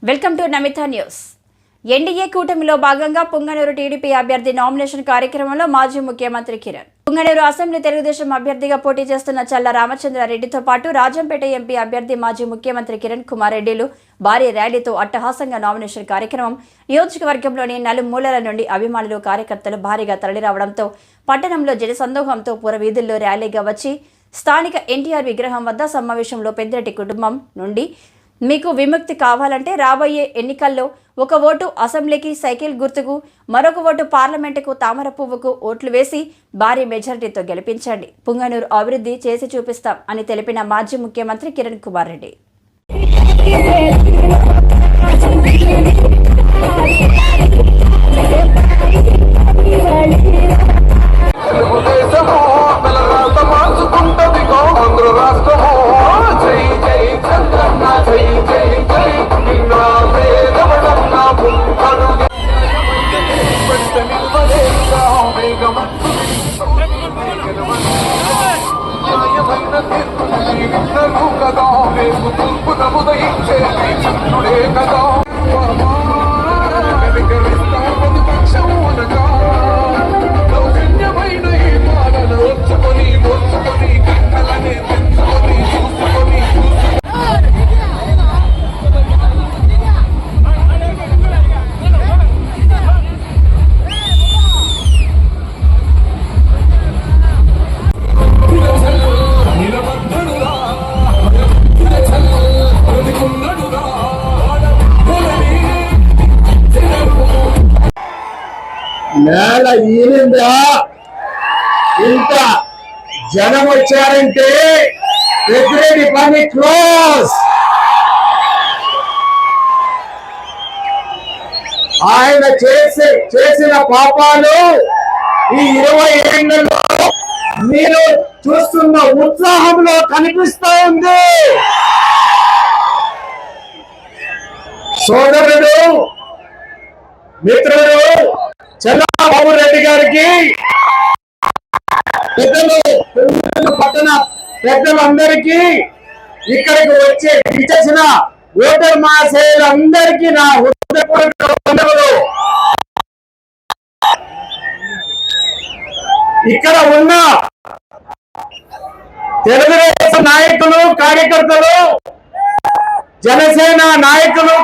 Welcome to Namitha news. NDA కూటమిలో భాగంగా Punganur TDP అభ్యర్థి నామినేషన్ కార్యక్రమంలో మాజీ ముఖ్యమంత్రి కిరణ్, పుంగనూరు అసెంబ్లీ తెలుగుదేశం అభ్యర్థిగా పోటీ చేస్తున్న చల్ల రామచంద్రారెడ్డితో పాటు రాజంపేట ఎంపీ అభ్యర్థి మాజీ ముఖ్యమంత్రి కిరణ్ కుమార్ రెడ్డిలు భారీ ర్యాలీతో అట్టహాసంగా నామినేషన్ కార్యక్రమం నియోజకవర్గంలోని నలుమూలల నుండి అభిమానులు కార్యకర్తలు భారీగా తరలిరావడంతో పట్టణంలో జనసందోహంతో పురవీధుల్లో ర్యాలీగా వచ్చి స్థానిక ఎన్టీఆర్ విగ్రహం వద్ద సమావేశంలో పెద్దిరెడ్డి కుటుంబం నుండి మీకు విముక్తి కావాలంటే రాబోయే ఎన్నికల్లో ఒక ఓటు అసెంబ్లీకి సైకిల్ గుర్తుకు, మరొక ఓటు పార్లమెంటుకు తామర పువ్వుకు ఓట్లు వేసి భారీ మెజారిటీతో గెలిపించండి, పుంగనూరు అభివృద్ధి చేసి చూపిస్తాం అని తెలిపిన మాజీ ముఖ్యమంత్రి కిరణ్ కుమార్ రెడ్డి. నేల ఈనిందా? ఇంత జనం వచ్చారంటే పెద్దిరెడ్డి పని క్లోజ్. ఆయన చేసిన పాపాలు ఈ 20 ఏళ్లలో మీరు చూస్తున్న ఉత్సాహంలో కనిపిస్తా ఉంది. సోదరుడు, మిత్రుడు చంద్రబాబు రెడ్డి గారికి, పట్టణ పెద్దలందరికీ, ఇక్కడికి వచ్చే ఇచ్చేసిన ఓటర్ మహాశయులందరికీ నా హృదయపూర్వక వందనాలు. ఇక్కడ ఉన్న తెలుగుదేశం నాయకులు, కార్యకర్తలు, జనసేన నాయకులు